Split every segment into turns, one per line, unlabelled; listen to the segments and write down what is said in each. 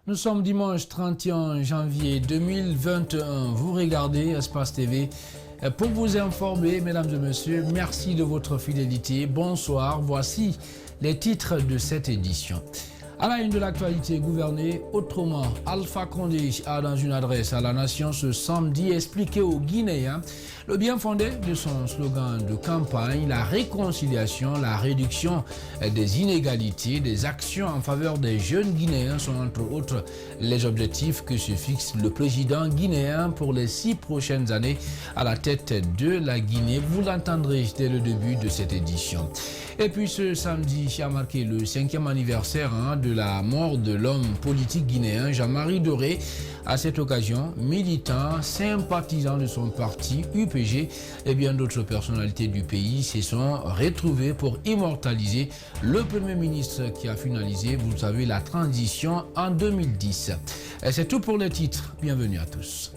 Nous sommes dimanche 31 janvier 2021. Vous regardez Espace TV. Pour vous informer, mesdames et messieurs, merci de votre fidélité. Bonsoir. Voici les titres de cette édition. À la une de l'actualité gouvernée autrement, Alpha Condé a dans une adresse à la nation ce samedi expliqué aux Guinéens le bien fondé de son slogan de campagne, la réconciliation, la réduction des inégalités, des actions en faveur des jeunes Guinéens sont entre autres les objectifs que se fixe le président guinéen pour les 6 prochaines années à la tête de la Guinée. Vous l'entendrez dès le début de cette édition. Et puis ce samedi a marqué le 5e anniversaire de la mort de l'homme politique guinéen Jean-Marie Doré. À cette occasion, militants, sympathisants de son parti UPG et bien d'autres personnalités du pays se sont retrouvés pour immortaliser le Premier ministre qui a finalisé, vous savez, la transition en 2010. Et c'est tout pour les titres. Bienvenue à tous.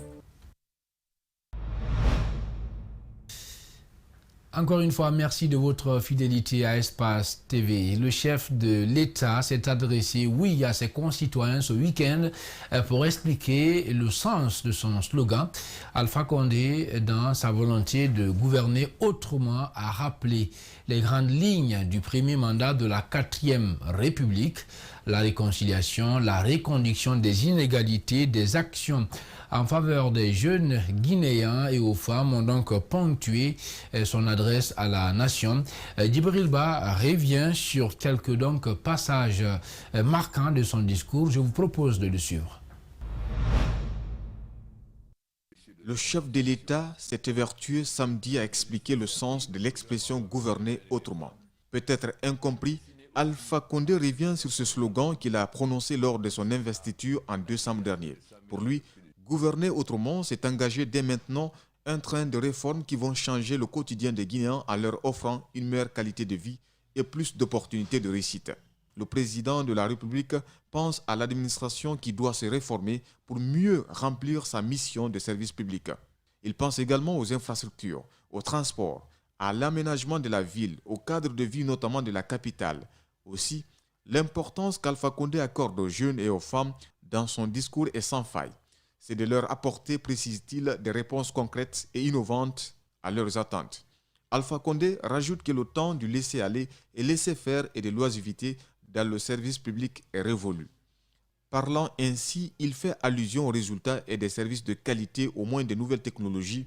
Encore une fois, merci de votre fidélité à Espace TV. Le chef de l'État s'est adressé, oui, à ses concitoyens ce week-end pour expliquer le sens de son slogan. Alpha Condé, dans sa volonté de gouverner autrement, a rappelé les grandes lignes du premier mandat de la 4e République, la réconciliation, la reconduction des inégalités, des actions en faveur des jeunes Guinéens et aux femmes ont donc ponctué son adresse à la nation. Djibril Ba revient sur quelques passages marquants de son discours. Je vous propose de le suivre.
Le chef de l'État s'est évertué samedi à expliquer le sens de l'expression « gouverner autrement ». Peut-être incompris, Alpha Condé revient sur ce slogan qu'il a prononcé lors de son investiture en décembre dernier. Pour lui, gouverner autrement, c'est engager dès maintenant un train de réformes qui vont changer le quotidien des Guinéens en leur offrant une meilleure qualité de vie et plus d'opportunités de réussite. Le président de la République pense à l'administration qui doit se réformer pour mieux remplir sa mission de service public. Il pense également aux infrastructures, au transport, à l'aménagement de la ville, au cadre de vie notamment de la capitale. Aussi, l'importance qu'Alpha Condé accorde aux jeunes et aux femmes dans son discours est sans faille. C'est de leur apporter, précise-t-il, des réponses concrètes et innovantes à leurs attentes. Alpha Condé rajoute que le temps du laisser-aller et laisser-faire et de l'oisiveté dans le service public est révolu. Parlant ainsi, il fait allusion aux résultats et des services de qualité au moins des nouvelles technologies,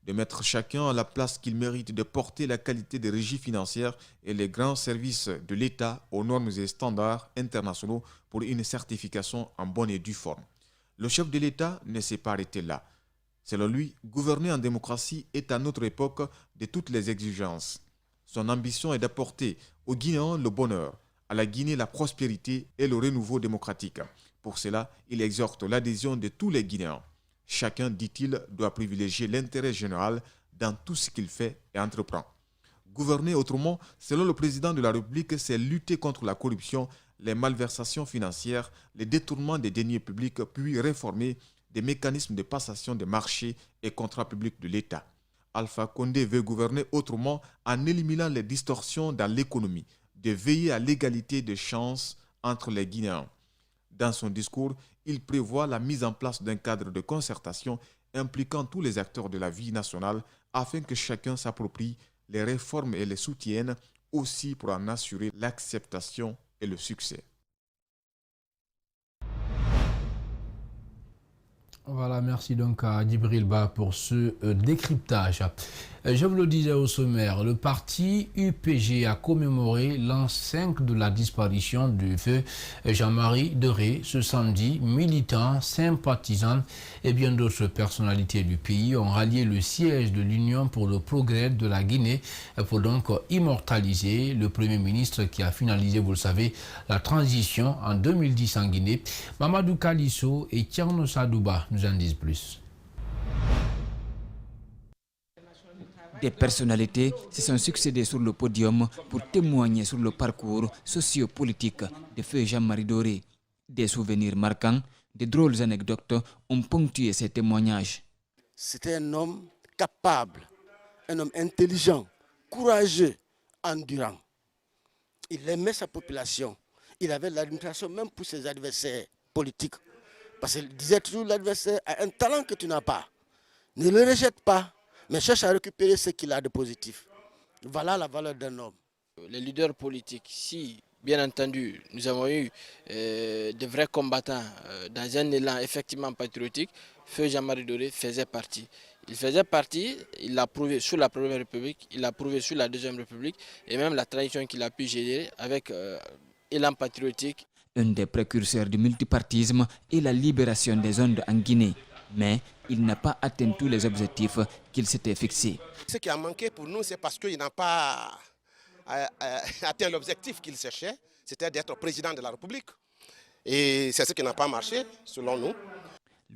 de mettre chacun à la place qu'il mérite, de porter la qualité des régies financières et les grands services de l'État aux normes et standards internationaux pour une certification en bonne et due forme. Le chef de l'État ne s'est pas arrêté là. Selon lui, gouverner en démocratie est à notre époque de toutes les exigences. Son ambition est d'apporter aux Guinéens le bonheur, à la Guinée la prospérité et le renouveau démocratique. Pour cela, il exhorte l'adhésion de tous les Guinéens. Chacun, dit-il, doit privilégier l'intérêt général dans tout ce qu'il fait et entreprend. Gouverner autrement, selon le président de la République, c'est lutter contre la corruption, les malversations financières, les détournements des deniers publics, puis réformer des mécanismes de passation des marchés et contrats publics de l'État. Alpha Condé veut gouverner autrement en éliminant les distorsions dans l'économie, de veiller à l'égalité de chances entre les Guinéens. Dans son discours, il prévoit la mise en place d'un cadre de concertation impliquant tous les acteurs de la vie nationale afin que chacun s'approprie les réformes et les soutienne aussi pour en assurer l'acceptation et le succès.
Voilà, merci donc à Djibril Ba pour ce décryptage. Je vous le disais au sommaire, le parti UPG a commémoré l'an 5 de la disparition du feu Jean-Marie Doré ce samedi. Militants, sympathisants et bien d'autres personnalités du pays ont rallié le siège de l'Union pour le progrès de la Guinée pour donc immortaliser le Premier ministre qui a finalisé, vous le savez, la transition en 2010 en Guinée. Mamadou Kalisso et Tierno Sadouba nous en disent plus.
Des personnalités se sont succédées sur le podium pour témoigner sur le parcours socio-politique de feu Jean-Marie Doré. Des souvenirs marquants, de drôles anecdotes ont ponctué ces témoignages.
C'était un homme capable, un homme intelligent, courageux, endurant. Il aimait sa population. Il avait l'admiration même pour ses adversaires. politique. Parce qu'il disait toujours l'adversaire a un talent que tu n'as pas. Ne le rejette pas, mais cherche à récupérer ce qu'il a de positif. Voilà la valeur d'un homme.
Les leaders politiques, si bien entendu nous avons eu de vrais combattants dans un élan effectivement patriotique, Feu Jean-Marie Doré faisait partie. Il faisait partie, il l'a prouvé sous la Première République, il l'a prouvé sous la Deuxième République et même la tradition qu'il a pu gérer avec élan patriotique.
Un des précurseurs du multipartisme et la libération des ondes en Guinée. Mais il n'a pas atteint tous les objectifs qu'il s'était fixés.
Ce qui a manqué pour nous, c'est parce qu'il n'a pas atteint l'objectif qu'il cherchait, c'était d'être président de la République. Et c'est ce qui n'a pas marché, selon nous.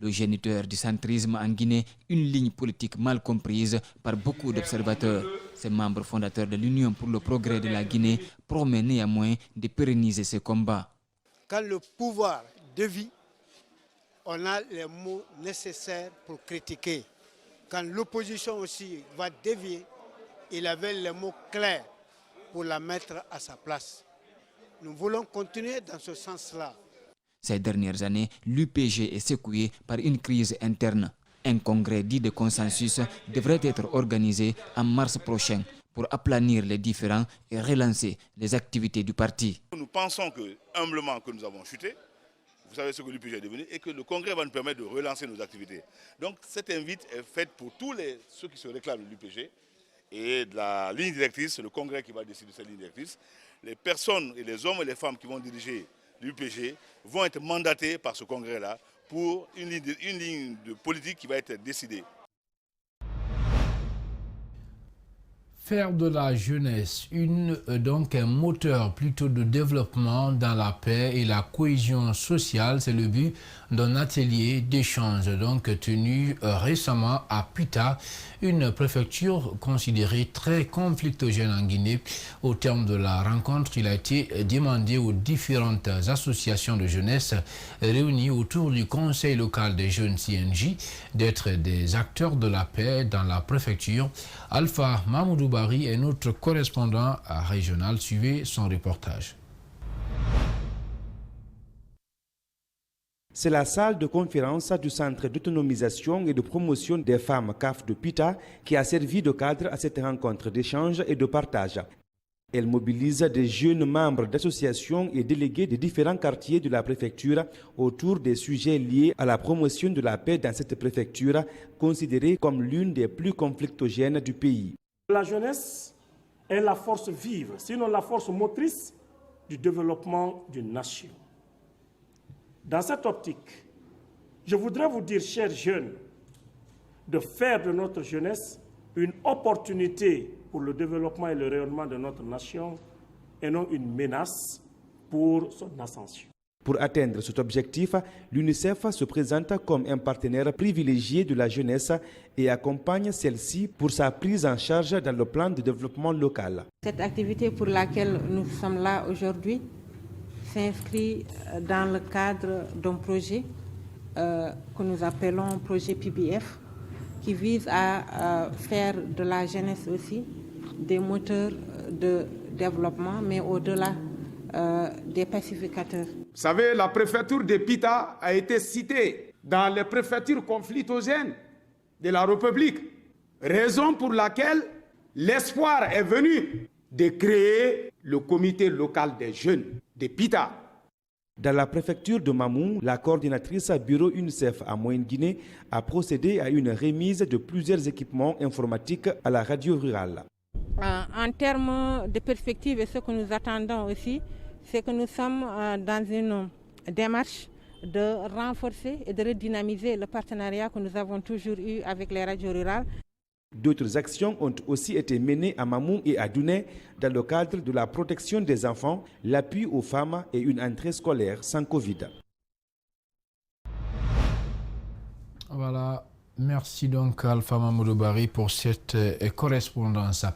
Le géniteur du centrisme en Guinée, une ligne politique mal comprise par beaucoup d'observateurs. Ces membres fondateurs de l'Union pour le progrès de la Guinée promet néanmoins de pérenniser ces combats.
Quand le pouvoir dévie, on a les mots nécessaires pour critiquer. Quand l'opposition aussi va dévier, il avait les mots clairs pour la mettre à sa place. Nous voulons continuer dans ce sens-là.
Ces dernières années, l'UPG est secoué par une crise interne. Un congrès dit de consensus devrait être organisé en mars prochain pour aplanir les différends et relancer les activités du parti.
Nous pensons que, humblement, que nous avons chuté. Vous savez ce que l'UPG est devenu et que le congrès va nous permettre de relancer nos activités. Donc cette invite est faite pour tous ceux qui se réclament de l'UPG et de la ligne directrice, c'est le congrès qui va décider de cette ligne directrice. Les personnes et les hommes et les femmes qui vont diriger l'UPG vont être mandatés par ce congrès-là pour une ligne de politique qui va être décidée.
Faire de la jeunesse donc un moteur plutôt de développement dans la paix et la cohésion sociale, c'est le but d'un atelier d'échange donc tenu récemment à Pita, une préfecture considérée très conflictogène en Guinée. Au terme de la rencontre, il a été demandé aux différentes associations de jeunesse réunies autour du conseil local des jeunes CNJ d'être des acteurs de la paix dans la préfecture. Alpha Mamoudou Bari est notre correspondant régional. Suivez son reportage.
C'est la salle de conférence du Centre d'autonomisation et de promotion des femmes CAF de Pita qui a servi de cadre à cette rencontre d'échange et de partage. Elle mobilise des jeunes membres d'associations et délégués des différents quartiers de la préfecture autour des sujets liés à la promotion de la paix dans cette préfecture, considérée comme l'une des plus conflictogènes du pays.
La jeunesse est la force vive, sinon la force motrice du développement d'une nation. Dans cette optique, je voudrais vous dire, chers jeunes, de faire de notre jeunesse une opportunité pour le développement et le rayonnement de notre nation et non une menace pour son ascension.
Pour atteindre cet objectif, l'UNICEF se présente comme un partenaire privilégié de la jeunesse et accompagne celle-ci pour sa prise en charge dans le plan de développement local.
Cette activité pour laquelle nous sommes là aujourd'hui s'inscrit dans le cadre d'un projet que nous appelons projet PBF, qui vise à faire de la jeunesse aussi des moteurs de développement, mais au-delà des pacificateurs.
Vous savez, la préfecture de Pita a été citée dans les préfectures conflictogènes de la République, raison pour laquelle l'espoir est venu de créer le comité local des jeunes de Pita.
Dans la préfecture de Mamou, la coordinatrice bureau UNICEF à Moyenne-Guinée a procédé à une remise de plusieurs équipements informatiques à la radio rurale.
En termes de perspective, et ce que nous attendons aussi, c'est que nous sommes dans une démarche de renforcer et de redynamiser le partenariat que nous avons toujours eu avec les radios rurales.
D'autres actions ont aussi été menées à Mamou et à Douné dans le cadre de la protection des enfants, l'appui aux femmes et une entrée scolaire sans Covid.
Voilà, Merci donc Alpha Mamadou Barry pour cette correspondance.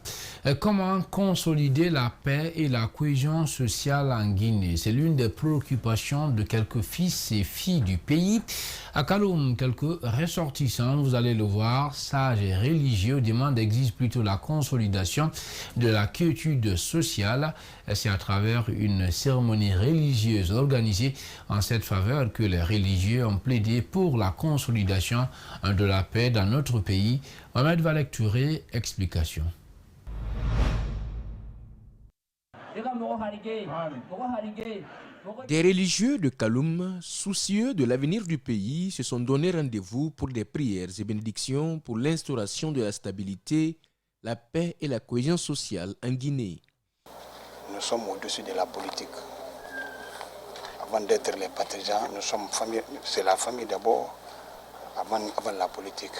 Comment consolider la paix et la cohésion sociale en Guinée? C'est l'une des préoccupations de quelques fils et filles du pays. À Kaloum, quelques ressortissants, vous allez le voir, sages et religieux, demandent exige plutôt la consolidation de la quiétude sociale. C'est à travers une cérémonie religieuse organisée en cette faveur que les religieux ont plaidé pour la consolidation de la paix dans notre pays. Mohamed Valek Touré, explication.
Des religieux de Kaloum, soucieux de l'avenir du pays, se sont donné rendez-vous pour des prières et bénédictions pour l'instauration de la stabilité, la paix et la cohésion sociale en Guinée.
Nous sommes au-dessus de la politique. Avant d'être les partisans, nous sommes famille, c'est la famille d'abord, avant la politique.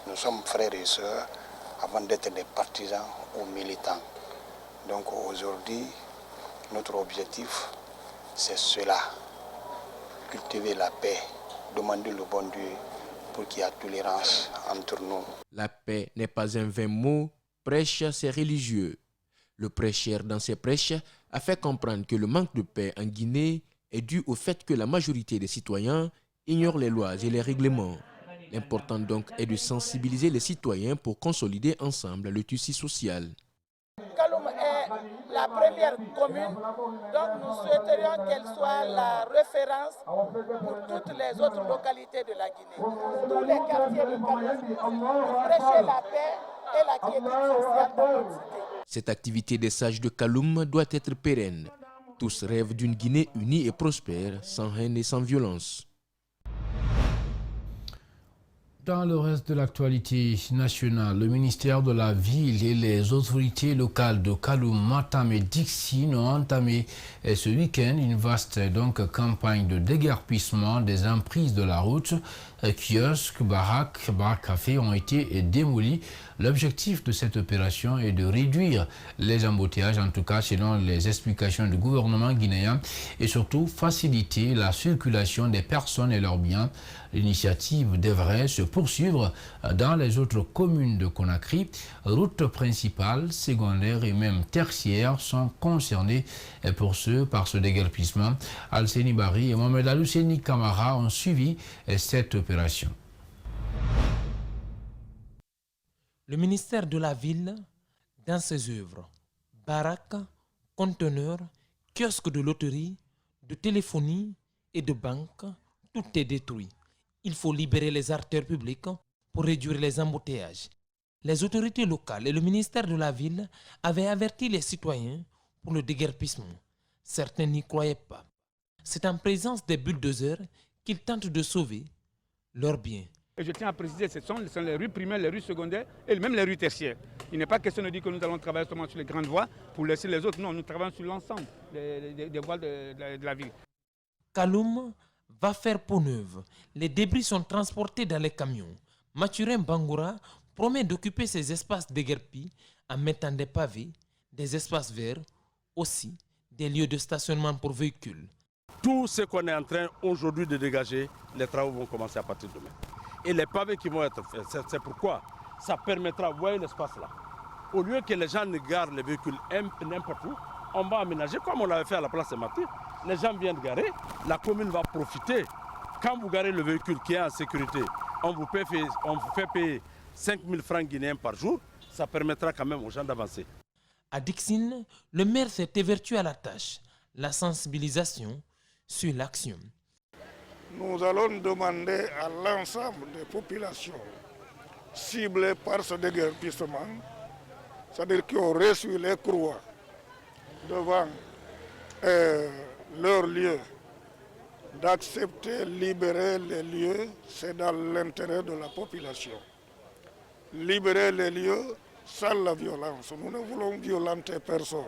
Nous sommes frères et sœurs avant d'être des partisans ou militants. Donc aujourd'hui, notre objectif, c'est cela. Cultiver la paix, demander le bon Dieu pour qu'il y ait tolérance entre nous.
La paix n'est pas un vain mot, prêchent ces religieux. Le prêcheur dans ses prêches a fait comprendre que le manque de paix en Guinée est dû au fait que la majorité des citoyens ignorent les lois et les règlements. L'important donc est de sensibiliser les citoyens pour consolider ensemble le tissu social.
Kaloum est la première commune, donc nous souhaiterions qu'elle soit la référence pour toutes les autres localités de la Guinée. Tous les quartiers de Kaloum, pour prêcher la paix et la quiétude sociale dans notre cité.
Cette activité des sages de Kaloum doit être pérenne. Tous rêvent d'une Guinée unie et prospère, sans haine et sans violence.
Dans le reste de l'actualité nationale, le ministère de la Ville et les autorités locales de Kaloum, Matam et Dixine ont entamé ce week-end une vaste campagne de déguerpissement des emprises de la route. Kiosques, baraques, cafés ont été démolis. L'objectif de cette opération est de réduire les embouteillages, en tout cas selon les explications du gouvernement guinéen, et surtout faciliter la circulation des personnes et leurs biens. L'initiative devrait se poursuivre dans les autres communes de Conakry. Routes principales, secondaires et même tertiaires sont concernées par ce déguerpissement. Alseni Bari et Mohamed Alouseni Kamara ont suivi cette opération.
Le ministère de la Ville, dans ses œuvres, baraques, conteneurs, kiosques de loterie, de téléphonie et de banque, tout est détruit. Il faut libérer les artères publiques pour réduire les embouteillages. Les autorités locales et le ministère de la Ville avaient averti les citoyens pour le déguerpissement. Certains n'y croyaient pas. C'est en présence des bulldozers qu'ils tentent de sauver leurs biens.
Et je tiens à préciser, ce sont les rues primaires, les rues secondaires et même les rues tertiaires. Il n'est pas question de dire que nous allons travailler seulement sur les grandes voies pour laisser les autres. Non, nous travaillons sur l'ensemble des voies de la ville.
Kaloum va faire peau neuve. Les débris sont transportés dans les camions. Mathurin Bangoura promet d'occuper ces espaces déguerpis en mettant des pavés, des espaces verts, aussi des lieux de stationnement pour véhicules.
Tout ce qu'on est en train aujourd'hui de dégager, les travaux vont commencer à partir de demain. Et les pavés qui vont être faits, c'est pourquoi ça permettra, vous voyez l'espace là, au lieu que les gens ne garent les véhicules n'importe où, on va aménager comme on l'avait fait à la place Saint-Martin. Les gens viennent garer, la commune va profiter. Quand vous garez le véhicule qui est en sécurité, on vous fait payer 5 000 francs guinéens par jour, ça permettra quand même aux gens d'avancer.
À Dixine, le maire s'est évertué à la tâche, la sensibilisation sur l'action.
Nous allons demander à l'ensemble des populations ciblées par ce déguerpissement, c'est-à-dire qui ont reçu les croix devant leur lieu, d'accepter, libérer les lieux, c'est dans l'intérêt de la population. Libérer les lieux sans la violence. Nous ne voulons violenter personne.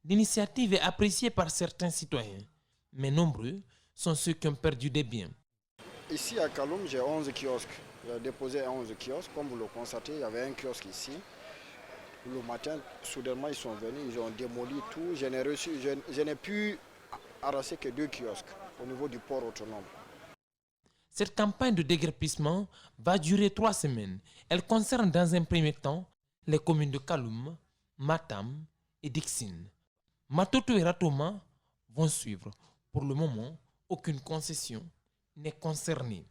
L'initiative est appréciée par certains citoyens, mais nombreux sont ceux qui ont perdu des biens.
Ici à Kaloum, j'ai 11 kiosques. J'ai déposé 11 kiosques. Comme vous le constatez, il y avait un kiosque ici. Le matin, soudainement, ils sont venus, ils ont démoli tout. Je n'ai pu arracher que 2 kiosques au niveau du port autonome.
Cette campagne de déguerpissement va durer 3 semaines. Elle concerne dans un premier temps les communes de Kaloum, Matam et Dixine. Matoto et Ratoma vont suivre. Pour le moment, aucune concession n'est concernée.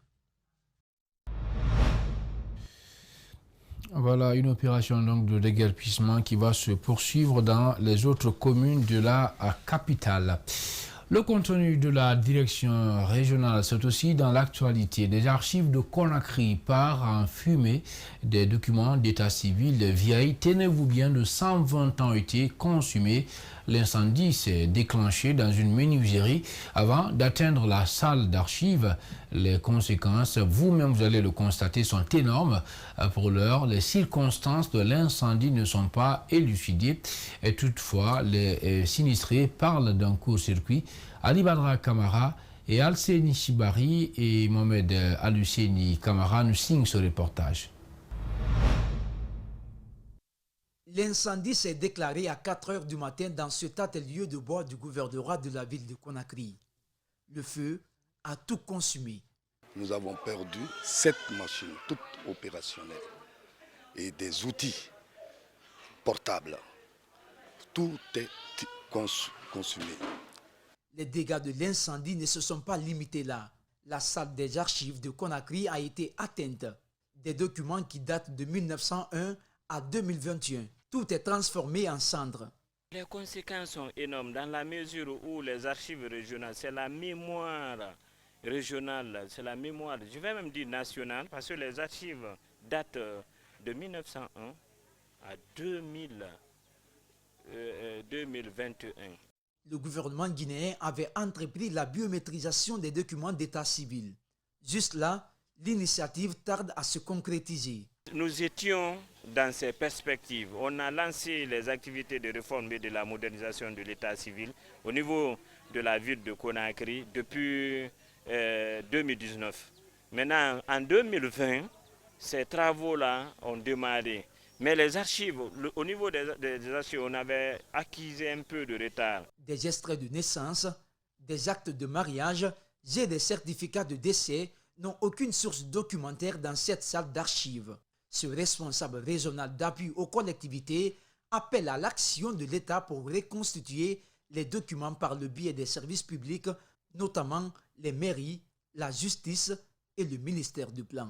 Voilà une opération donc de déguerpissement qui va se poursuivre dans les autres communes de la capitale. Le contenu de la direction régionale, c'est aussi dans l'actualité. Des archives de Conakry part en fumée. Des documents d'état civil vieilles, tenez-vous bien, de 120 ans ont été consumés. L'incendie s'est déclenché dans une menuiserie avant d'atteindre la salle d'archives. Les conséquences, vous-même vous allez le constater, sont énormes. Pour l'heure, les circonstances de l'incendie ne sont pas élucidées. Et toutefois, les sinistrés parlent d'un court-circuit. Ali Badra Kamara et Alseni Chibari et Mohamed Aluseni Kamara nous signent ce reportage.
L'incendie s'est déclaré à 4 h du matin dans cet atelier de bois du gouvernorat de la ville de Conakry. Le feu a tout consumé.
Nous avons perdu 7 machines, toutes opérationnelles, et des outils portables. Tout est consumé.
Les dégâts de l'incendie ne se sont pas limités là. La salle des archives de Conakry a été atteinte. Des documents qui datent de 1901 à 2021. Tout est transformé en cendres.
Les conséquences sont énormes dans la mesure où les archives régionales, c'est la mémoire régionale, c'est la mémoire, je vais même dire nationale, parce que les archives datent de 1901 à 2021.
Le gouvernement guinéen avait entrepris la biométrisation des documents d'état civil. Juste là, l'initiative tarde à se concrétiser.
Nous étions dans ces perspectives. On a lancé les activités de réforme et de la modernisation de l'état civil au niveau de la ville de Conakry depuis 2019. Maintenant, en 2020, ces travaux-là ont démarré. Mais les archives, au niveau des archives, on avait acquis un peu de retard.
Des extraits de naissance, des actes de mariage et des certificats de décès n'ont aucune source documentaire dans cette salle d'archives. Ce responsable régional d'appui aux collectivités appelle à l'action de l'État pour reconstituer les documents par le biais des services publics, notamment les mairies, la justice et le ministère du Plan.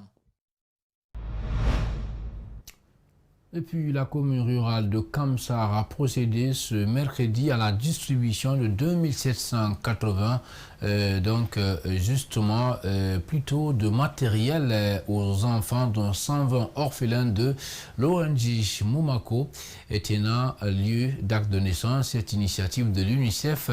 Et puis la commune rurale de Kamsar a procédé ce mercredi à la distribution de 2780 plutôt de matériel aux enfants, dont 120 orphelins de l'ONG Moumako, tenant lieu d'acte de naissance. Cette initiative de l'UNICEF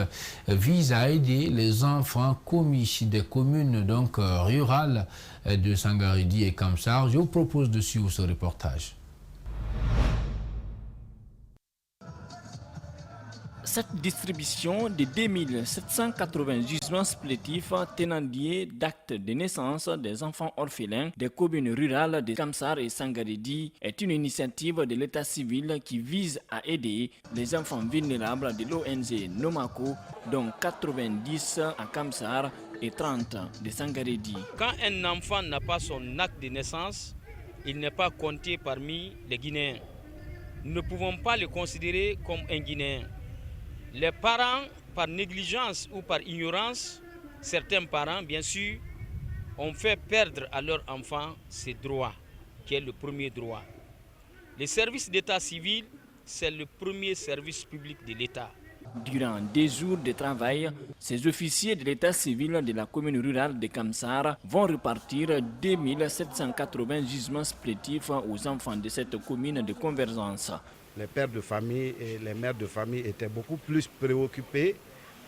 vise à aider les enfants commis des communes rurales de Sangaridi et Kamsar. Je vous propose de suivre ce reportage.
Cette distribution de 2780 gisements supplétifs tenant lieu d'actes de naissance des enfants orphelins des communes rurales de Kamsar et Sangaridi est une initiative de l'état civil qui vise à aider les enfants vulnérables de l'ONG Nomako, dont 90 à Kamsar et 30 de Sangaridi. Quand un enfant n'a pas son acte de naissance, il n'est pas compté parmi les Guinéens. Nous ne pouvons pas le considérer comme un Guinéen. Les parents, par négligence ou par ignorance, certains parents, bien sûr, ont fait perdre à leur enfant ses droits, qui est le premier droit. Le service d'état civil, c'est le premier service public de l'État. Durant des jours de travail, ces officiers de l'état civil de la commune rurale de Kamsar vont repartir 2780 gisements supplétifs aux enfants de cette commune de convergence.
Les pères de famille et les mères de famille étaient beaucoup plus préoccupés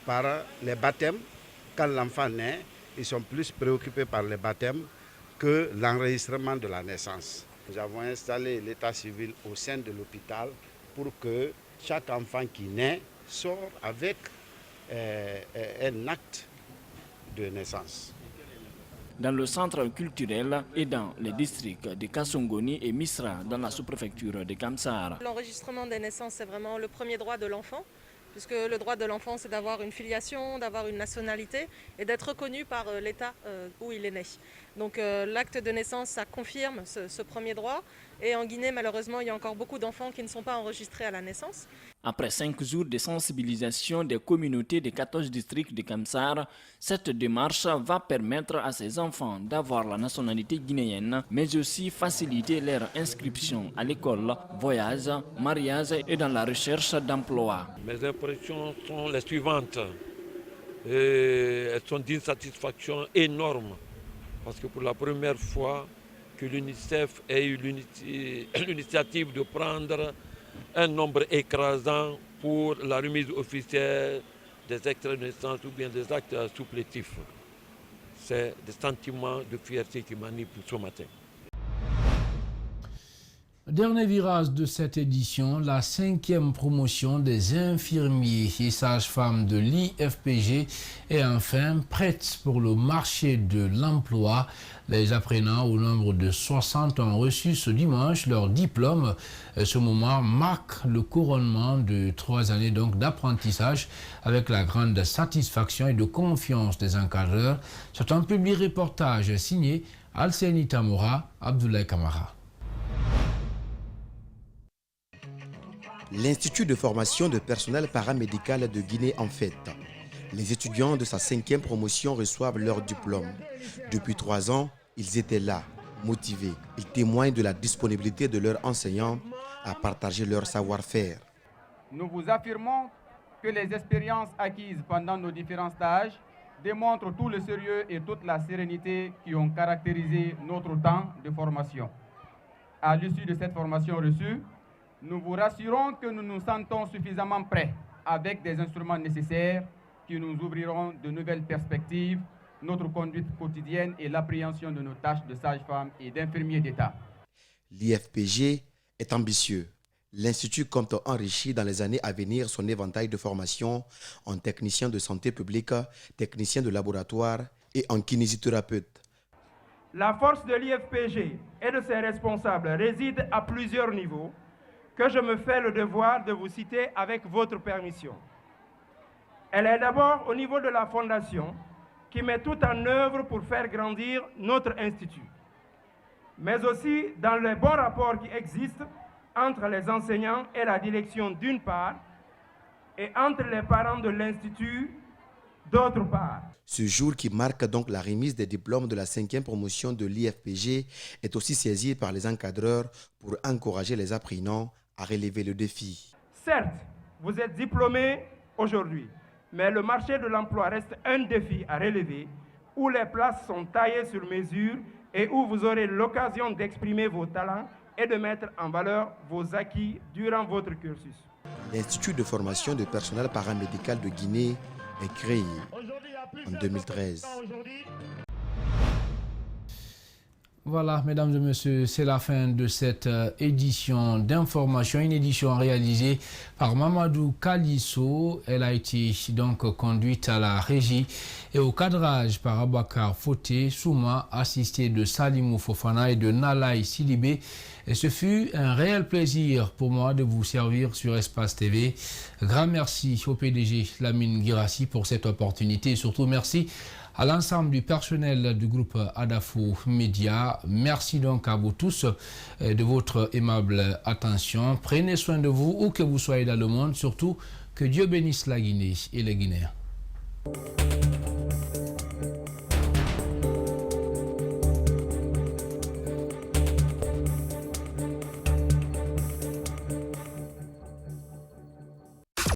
par les baptêmes. Quand l'enfant naît, ils sont plus préoccupés par les baptêmes que l'enregistrement de la naissance. Nous avons installé l'état civil au sein de l'hôpital pour que chaque enfant qui naît sort avec un acte de naissance.
Dans le centre culturel et dans les districts de Kassongoni et Misra, dans la sous-préfecture de Kamsar.
L'enregistrement des naissances, c'est vraiment le premier droit de l'enfant, puisque le droit de l'enfant, c'est d'avoir une filiation, d'avoir une nationalité et d'être reconnu par l'État où il est né. Donc l'acte de naissance, ça confirme ce premier droit. Et en Guinée, malheureusement, il y a encore beaucoup d'enfants qui ne sont pas enregistrés à la naissance.
Après 5 jours de sensibilisation des communautés des 14 districts de Kamsar, cette démarche va permettre à ces enfants d'avoir la nationalité guinéenne, mais aussi faciliter leur inscription à l'école, voyage, mariage et dans la recherche d'emploi.
Mes impressions sont les suivantes. Elles sont d'une satisfaction énorme, parce que pour la première fois que l'UNICEF ait eu l'initiative de prendre un nombre écrasant pour la remise officielle des extraits de naissance ou bien des actes supplétifs. C'est des sentiments de fierté qui m'animent ce matin.
Dernier virage de cette édition, la 5e promotion des infirmiers et sages-femmes de l'IFPG est enfin prête pour le marché de l'emploi. Les apprenants au nombre de 60 ont reçu ce dimanche leur diplôme. Ce moment marque le couronnement de 3 années d'apprentissage avec la grande satisfaction et de confiance des encadreurs. C'est un public reportage signé Alseni Tamora, Abdoulaye Kamara.
L'Institut de formation de personnel paramédical de Guinée en fête. Les étudiants de sa 5e promotion reçoivent leur diplôme. Depuis 3 ans, ils étaient là, motivés. Ils témoignent de la disponibilité de leurs enseignants à partager leur savoir-faire.
Nous vous affirmons que les expériences acquises pendant nos différents stages démontrent tout le sérieux et toute la sérénité qui ont caractérisé notre temps de formation. À l'issue de cette formation reçue, nous vous rassurons que nous nous sentons suffisamment prêts avec des instruments nécessaires qui nous ouvriront de nouvelles perspectives, notre conduite quotidienne et l'appréhension de nos tâches de sage-femme et d'infirmiers d'État.
L'IFPG est ambitieux. L'Institut compte enrichir dans les années à venir son éventail de formation en technicien de santé publique, technicien de laboratoire et en kinésithérapeute.
La force de l'IFPG et de ses responsables réside à plusieurs niveaux, que je me fais le devoir de vous citer avec votre permission. Elle est d'abord au niveau de la fondation qui met tout en œuvre pour faire grandir notre institut, mais aussi dans les bons rapports qui existent entre les enseignants et la direction d'une part et entre les parents de l'institut d'autre part.
Ce jour qui marque donc la remise des diplômes de la 5e promotion de l'IFPG est aussi saisi par les encadreurs pour encourager les apprenants à relever le défi.
Certes, vous êtes diplômés aujourd'hui, mais le marché de l'emploi reste un défi à relever où les places sont taillées sur mesure et où vous aurez l'occasion d'exprimer vos talents et de mettre en valeur vos acquis durant votre cursus.
L'Institut de formation de personnel paramédical de Guinée est créé en 2013.
Voilà, mesdames et messieurs, c'est la fin de cette édition d'information, une édition réalisée par Mamadou Kalisso. Elle a été donc conduite à la régie et au cadrage par Abakar Foté Souma, assisté de Salimou Fofana et de Nalaï Silibé. Et ce fut un réel plaisir pour moi de vous servir sur Espace TV. Grand merci au PDG Lamine Girassi pour cette opportunité et surtout merci à l'ensemble du personnel du groupe Adafou Média. Merci donc à vous tous de votre aimable attention. Prenez soin de vous où que vous soyez dans le monde. Surtout, que Dieu bénisse la Guinée et les Guinéens.